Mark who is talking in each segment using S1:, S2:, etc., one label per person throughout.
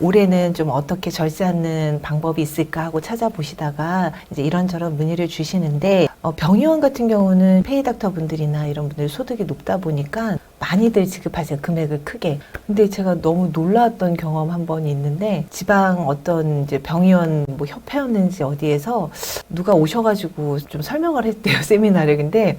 S1: 올해는 좀 어떻게 절세하는 방법이 있을까 하고 찾아보시다가 이제 이런저런 문의를 주시는데 병의원 같은 경우는 페이닥터 분들이나 이런 분들 소득이 높다 보니까 많이들 지급하세요. 금액을 크게. 근데 제가 너무 놀라웠던 경험 한 번이 있는데 지방 어떤 이제 병의원 뭐 협회였는지 어디에서 누가 오셔가지고 좀 설명을 했대요. 세미나를. 근데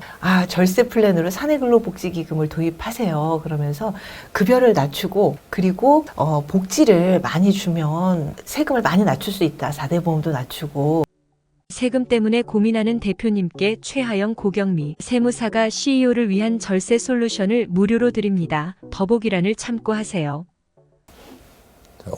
S1: 절세 플랜으로 사내근로복지기금을 도입하세요. 그러면서 급여를 낮추고 그리고 복지를 많이 주면 세금을 많이 낮출 수 있다. 4대 보험도 낮추고.
S2: 세금 때문에 고민하는 대표님께 최하영 고경미 세무사가 CEO를 위한 절세 솔루션을 무료로 드립니다. 더보기란을 참고하세요.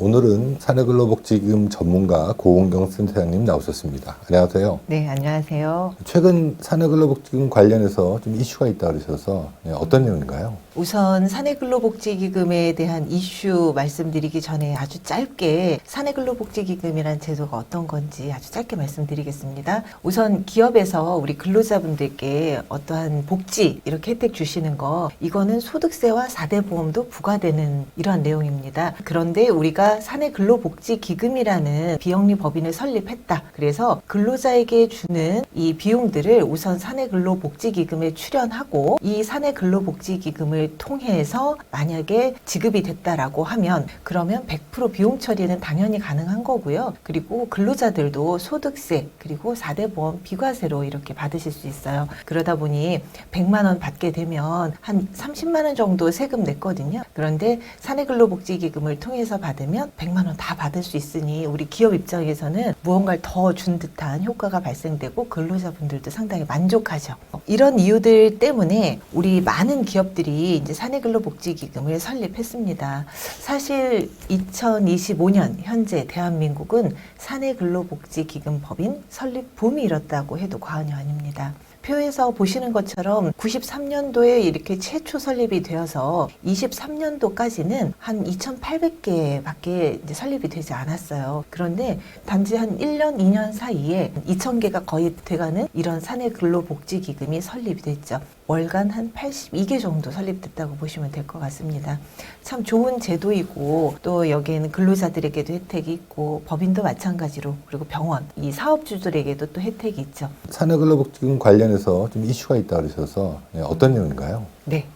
S3: 오늘은 사내근로복지금 전문가 고은경 센터장님 나오셨습니다. 안녕하세요.
S1: 네, 안녕하세요.
S3: 최근 사내근로복지금 관련해서 좀 이슈가 있다 그러셔서 어떤 내용인가요?
S1: 우선 사내근로복지기금에 대한 이슈 말씀드리기 전에 아주 짧게 사내근로복지기금이라는 제도가 어떤 건지 아주 짧게 말씀드리겠습니다. 우선 기업에서 우리 근로자분들께 어떠한 복지 이렇게 혜택 주시는 거 이거는 소득세와 4대 보험도 부과되는 이러한 내용입니다. 그런데 우리가 사내근로복지기금이라는 비영리 법인을 설립했다. 그래서 근로자에게 주는 이 비용들을 우선 사내근로복지기금에 출연하고 이 사내근로복지기금을 통해서 만약에 지급이 됐다라고 하면 그러면 100% 비용 처리는 당연히 가능한 거고요. 그리고 근로자들도 소득세 그리고 4대 보험 비과세로 이렇게 받으실 수 있어요. 그러다 보니 100만 원 받게 되면 한 30만 원 정도 세금 냈거든요. 그런데 사내근로복지기금을 통해서 받으면 100만 원 다 받을 수 있으니 우리 기업 입장에서는 무언가를 더 준 듯한 효과가 발생되고 근로자분들도 상당히 만족하죠. 이런 이유들 때문에 우리 많은 기업들이 이제 사내근로복지기금을 설립했습니다. 사실 2025년 현재 대한민국은 사내근로복지기금 법인 설립 붐이 일었다고 해도 과언이 아닙니다. 표에서 보시는 것처럼 93년도에 이렇게 최초 설립이 되어서 23년도까지는 한 2,800개밖에 이제 설립이 되지 않았어요. 그런데 단지 한 1년, 2년 사이에 2,000개가 거의 돼가는 이런 사내근로복지기금이 설립이 됐죠. 월간 한 82개 정도 설립됐다고 보시면 될 것 같습니다. 참 좋은 제도이고 또 여기에는 근로자들에게도 혜택이 있고 법인도 마찬가지로 그리고 병원, 이 사업주들에게도 또 혜택이 있죠.
S3: 사내근로복지금 관련해서 좀 이슈가 있다 그러셔서 어떤 내용인가요?
S1: 네.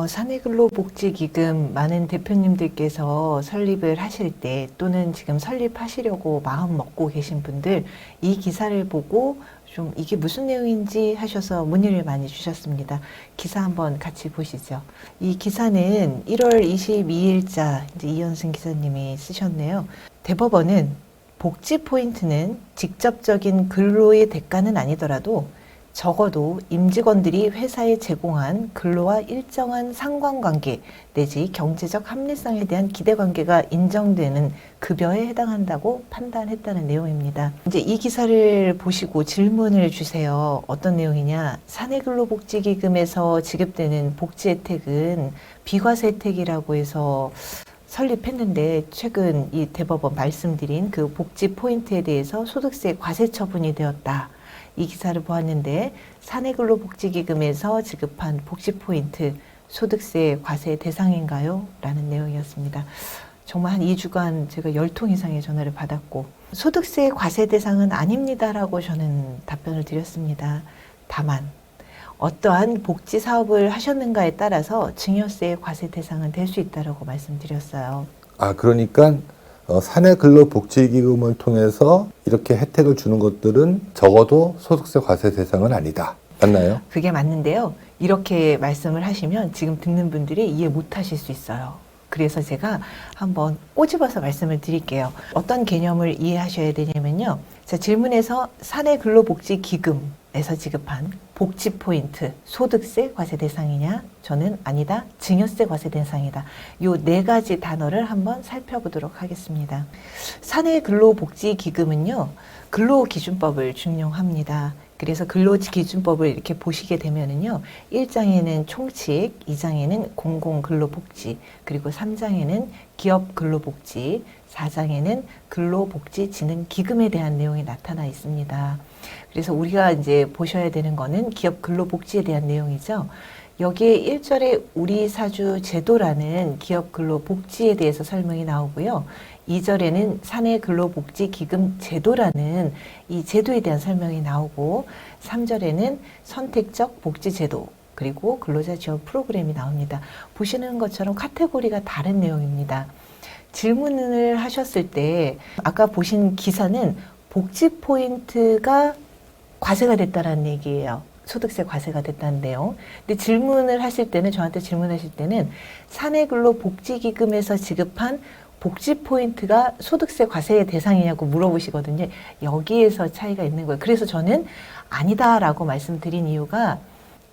S1: 사내근로복지기금 많은 대표님들께서 설립을 하실 때 또는 지금 설립하시려고 마음 먹고 계신 분들 이 기사를 보고 좀 이게 무슨 내용인지 하셔서 문의를 많이 주셨습니다. 기사 한번 같이 보시죠. 이 기사는 1월 22일자 이제 이현승 기사님이 쓰셨네요. 대법원은 복지 포인트는 직접적인 근로의 대가는 아니더라도 적어도 임직원들이 회사에 제공한 근로와 일정한 상관관계 내지 경제적 합리성에 대한 기대관계가 인정되는 급여에 해당한다고 판단했다는 내용입니다. 이제 이 기사를 보시고 질문을 주세요. 어떤 내용이냐? 사내근로복지기금에서 지급되는 복지 혜택은 비과세 혜택이라고 해서 설립했는데 최근 이 대법원 말씀드린 그 복지 포인트에 대해서 소득세 과세 처분이 되었다. 이 기사를 보았는데 사내근로복지기금에서 지급한 복지포인트 소득세 과세 대상인가요? 라는 내용이었습니다. 정말 한 2주간 제가 10통 이상의 전화를 받았고 소득세 과세 대상은 아닙니다라고 저는 답변을 드렸습니다. 다만 어떠한 복지 사업을 하셨는가에 따라서 증여세 과세 대상은 될 수 있다라고 말씀드렸어요.
S3: 그러니까 사내근로복지기금을 통해서 이렇게 혜택을 주는 것들은 적어도 소득세 과세 대상은 아니다. 맞나요?
S1: 그게 맞는데요. 이렇게 말씀을 하시면 지금 듣는 분들이 이해 못 하실 수 있어요. 그래서 제가 한번 꼬집어서 말씀을 드릴게요. 어떤 개념을 이해하셔야 되냐면요. 자, 질문에서 사내근로복지기금에서 지급한 복지포인트, 소득세 과세 대상이냐? 저는 아니다. 증여세 과세 대상이다. 요 네 가지 단어를 한번 살펴보도록 하겠습니다. 사내근로복지기금은요. 근로기준법을 준용합니다. 그래서 근로기준법을 이렇게 보시게 되면은요. 1장에는 총칙, 2장에는 공공근로복지, 그리고 3장에는 기업근로복지, 4장에는 근로복지진흥기금에 대한 내용이 나타나 있습니다. 그래서 우리가 이제 보셔야 되는 거는 기업근로복지에 대한 내용이죠. 여기에 1절에 우리 사주 제도라는 기업 근로 복지에 대해서 설명이 나오고요. 2절에는 사내근로복지기금 제도라는 이 제도에 대한 설명이 나오고 3절에는 선택적 복지제도 그리고 근로자 지원 프로그램이 나옵니다. 보시는 것처럼 카테고리가 다른 내용입니다. 질문을 하셨을 때 아까 보신 기사는 복지 포인트가 과세가 됐다라는 얘기예요. 소득세 과세가 됐다는 내용. 근데 질문을 하실 때는 저한테 질문하실 때는 사내근로복지기금에서 지급한 복지 포인트가 소득세 과세의 대상이냐고 물어보시거든요. 여기에서 차이가 있는 거예요. 그래서 저는 아니다라고 말씀드린 이유가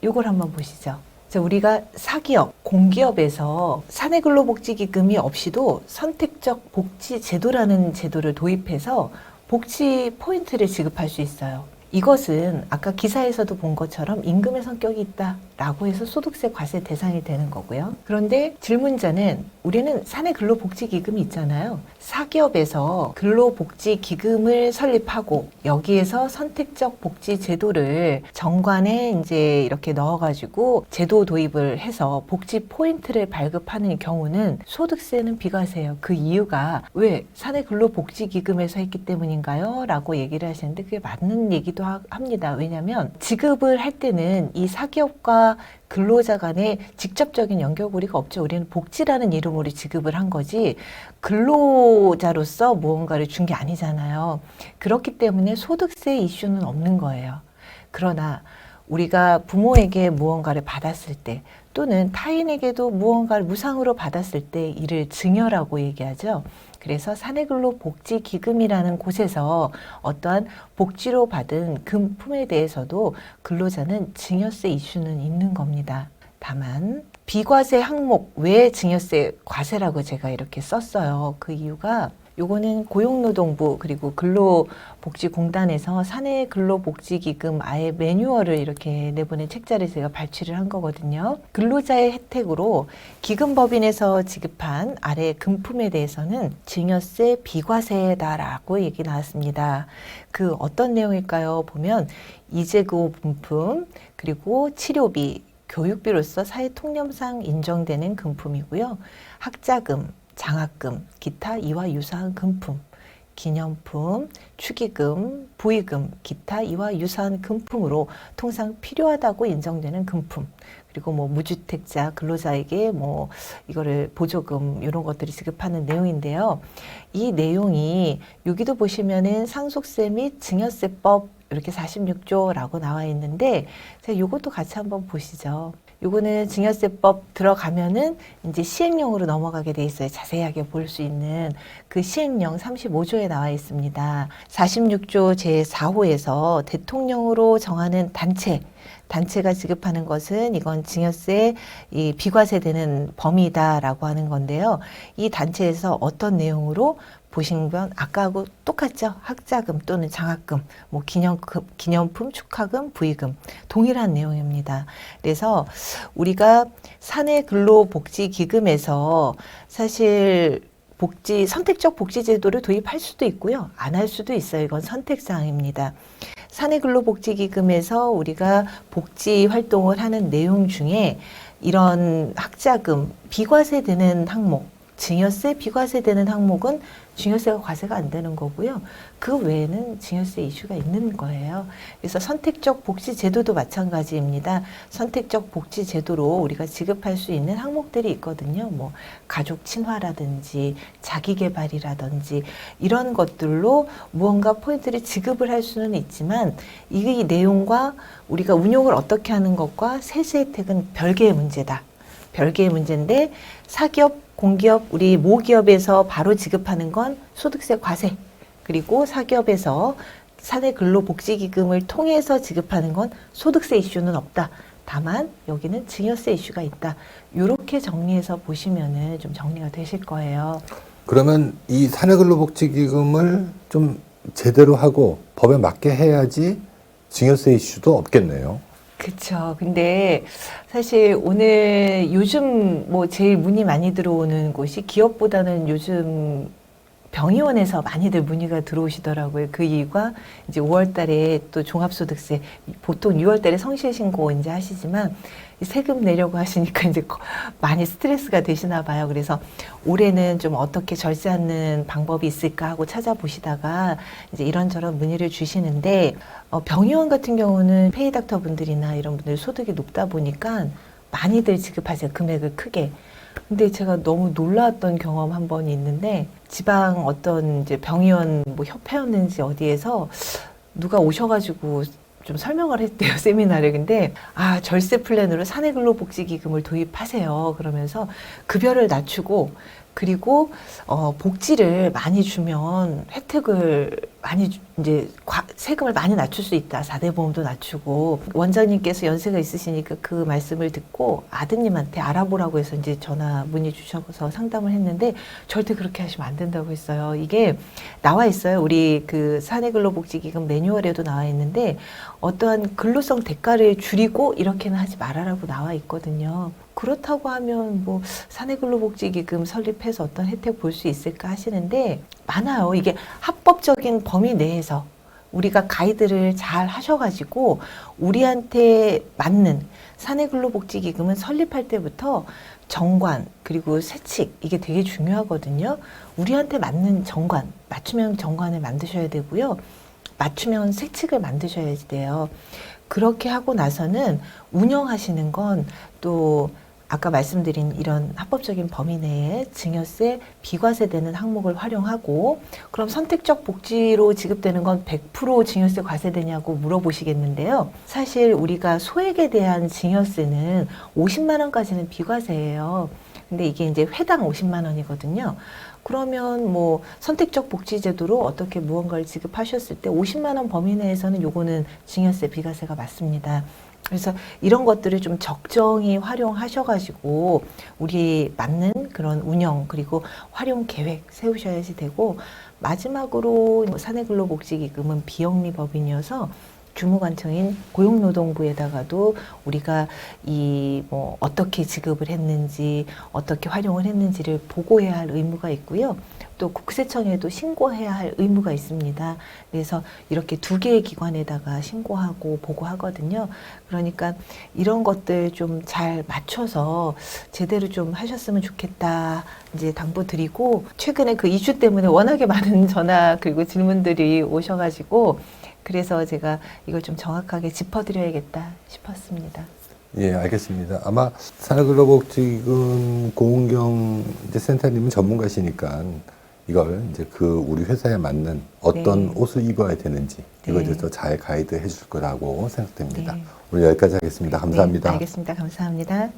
S1: 이걸 한번 보시죠. 우리가 사기업, 공기업에서 사내근로복지기금이 없이도 선택적 복지제도라는 제도를 도입해서 복지 포인트를 지급할 수 있어요. 이것은 아까 기사에서도 본 것처럼 임금의 성격이 있다라고 해서 소득세 과세 대상이 되는 거고요. 그런데 질문자는 우리는 사내근로복지기금이 있잖아요. 사기업에서 근로복지기금을 설립하고 여기에서 선택적 복지제도를 정관에 이제 이렇게 넣어가지고 제도 도입을 해서 복지 포인트를 발급하는 경우는 소득세는 비과세예요. 그 이유가 왜 사내근로복지기금에서 했기 때문인가요? 라고 얘기를 하시는데 그게 맞는 얘기도 합니다. 왜냐하면 지급을 할 때는 이 사기업과 근로자 간에 직접적인 연결고리가 없죠. 우리는 복지라는 이름으로 지급을 한 거지 근로자로서 무언가를 준 게 아니잖아요. 그렇기 때문에 소득세 이슈는 없는 거예요. 그러나 우리가 부모에게 무언가를 받았을 때 또는 타인에게도 무언가를 무상으로 받았을 때 이를 증여라고 얘기하죠. 그래서 사내근로복지기금이라는 곳에서 어떠한 복지로 받은 금품에 대해서도 근로자는 증여세 이슈는 있는 겁니다. 다만 비과세 항목 외에 증여세 과세라고 제가 이렇게 썼어요. 그 이유가 요거는 고용노동부 그리고 근로복지공단에서 사내근로복지기금 아예 매뉴얼을 이렇게 내보낸 책자를 제가 발췌를 한 거거든요. 근로자의 혜택으로 기금법인에서 지급한 아래 금품에 대해서는 증여세 비과세다라고 얘기 나왔습니다. 그 어떤 내용일까요? 보면 이재고분품 그리고 치료비, 교육비로서 사회통념상 인정되는 금품이고요. 학자금, 장학금, 기타 이와 유사한 금품, 기념품, 축의금, 부의금, 기타 이와 유사한 금품으로 통상 필요하다고 인정되는 금품, 그리고 뭐 무주택자 근로자에게 뭐 이거를 보조금 이런 것들이 지급하는 내용인데요. 이 내용이 여기도 보시면은 상속세 및 증여세법 이렇게 46조라고 나와 있는데 제가 이것도 같이 한번 보시죠. 요거는 증여세법 들어가면은 이제 시행령으로 넘어가게 돼 있어요. 자세하게 볼 수 있는 그 시행령 35조에 나와 있습니다. 46조 제4호에서 대통령으로 정하는 단체가 지급하는 것은 이건 증여세 이 비과세되는 범위다라고 하는 건데요. 이 단체에서 어떤 내용으로 보시면 아까하고 똑같죠. 학자금 또는 장학금, 뭐 기념품, 축하금, 부의금 동일한 내용입니다. 그래서 우리가 사내근로복지기금에서 사실 선택적 복지제도를 도입할 수도 있고요. 안 할 수도 있어요. 이건 선택사항입니다. 사내근로복지기금에서 우리가 복지 활동을 하는 내용 중에 이런 학자금, 비과세되는 항목, 증여세 비과세되는 항목은 증여세가 과세가 안 되는 거고요. 그 외에는 증여세 이슈가 있는 거예요. 그래서 선택적 복지제도도 마찬가지입니다. 선택적 복지제도로 우리가 지급할 수 있는 항목들이 있거든요. 뭐 가족 친화라든지 자기개발이라든지 이런 것들로 무언가 포인트를 지급을 할 수는 있지만 이 내용과 우리가 운용을 어떻게 하는 것과 세세 혜택은 별개의 문제다. 별개의 문제인데 사기업, 공기업, 우리 모기업에서 바로 지급하는 건 소득세 과세, 그리고 사기업에서 사내근로복지기금을 통해서 지급하는 건 소득세 이슈는 없다. 다만 여기는 증여세 이슈가 있다. 이렇게 정리해서 보시면은 좀 정리가 되실 거예요.
S3: 그러면 이 사내근로복지기금을 좀 제대로 하고 법에 맞게 해야지 증여세 이슈도 없겠네요.
S1: 그쵸. 근데 사실 오늘 요즘 뭐 제일 문의 많이 들어오는 곳이 기업보다는 요즘 병의원에서 많이들 문의가 들어오시더라고요. 그 이유가 이제 5월 달에 또 종합소득세, 보통 6월 달에 성실신고 이제 하시지만 세금 내려고 하시니까 이제 많이 스트레스가 되시나 봐요. 그래서 올해는 좀 어떻게 절세하는 방법이 있을까 하고 찾아보시다가 이제 이런저런 문의를 주시는데 병의원 같은 경우는 페이닥터 분들이나 이런 분들 소득이 높다 보니까 많이들 지급하세요. 금액을 크게. 근데 제가 너무 놀라웠던 경험 한 번이 있는데 지방 어떤 이제 병의원 뭐 협회였는지 어디에서 누가 오셔가지고 좀 설명을 했대요, 세미나를. 근데 절세 플랜으로 사내근로복지기금을 도입하세요. 그러면서 급여를 낮추고 그리고 복지를 많이 주면 혜택을 많이 이제 세금을 많이 낮출 수 있다. 4대 보험도 낮추고 원장님께서 연세가 있으시니까 그 말씀을 듣고 아드님한테 알아보라고 해서 이제 전화 문의 주셔서 상담을 했는데 절대 그렇게 하시면 안 된다고 했어요. 이게 나와 있어요. 우리 그 사내근로복지기금 매뉴얼에도 나와 있는데 어떠한 근로성 대가를 줄이고 이렇게는 하지 말아라고 나와 있거든요. 그렇다고 하면 뭐 사내근로복지기금 설립해서 어떤 혜택 볼 수 있을까 하시는데 많아요. 이게 합법적인 범위 내에서 우리가 가이드를 잘 하셔가지고 우리한테 맞는 사내근로복지기금은 설립할 때부터 정관 그리고 세칙 이게 되게 중요하거든요. 우리한테 맞는 정관, 맞춤형 정관을 만드셔야 되고요. 맞춤형 세칙을 만드셔야 돼요. 그렇게 하고 나서는 운영하시는 건 또 아까 말씀드린 이런 합법적인 범위 내에 증여세, 비과세되는 항목을 활용하고 그럼 선택적 복지로 지급되는 건 100% 증여세 과세되냐고 물어보시겠는데요. 사실 우리가 소액에 대한 증여세는 50만 원까지는 비과세예요. 근데 이게 이제 회당 50만 원이거든요. 그러면 뭐 선택적 복지 제도로 어떻게 무언가를 지급하셨을 때 50만 원 범위 내에서는 요거는 증여세 비과세가 맞습니다. 그래서 이런 것들을 좀 적정히 활용하셔가지고 우리 맞는 그런 운영 그리고 활용 계획 세우셔야지 되고 마지막으로 사내근로복지기금은 비영리법인이어서 주무관청인 고용노동부에다가도 우리가 이 뭐 어떻게 지급을 했는지 어떻게 활용을 했는지를 보고해야 할 의무가 있고요. 또 국세청에도 신고해야 할 의무가 있습니다. 그래서 이렇게 2개의 기관에다가 신고하고 보고하거든요. 그러니까 이런 것들 좀 잘 맞춰서 제대로 좀 하셨으면 좋겠다 이제 당부드리고 최근에 그 이슈 때문에 워낙에 많은 전화 그리고 질문들이 오셔가지고 그래서 제가 이걸 좀 정확하게 짚어드려야겠다 싶었습니다.
S3: 예, 알겠습니다. 아마 사내근로복지금 고은경 이제 센터님은 전문가시니까 이걸 이제 그 우리 회사에 맞는 어떤
S1: 네.
S3: 옷을 입어야 되는지 이걸
S1: 네.
S3: 이제 더 잘 가이드 해줄 거라고 생각됩니다.
S1: 네.
S3: 오늘 여기까지 하겠습니다. 감사합니다.
S1: 네, 알겠습니다. 감사합니다.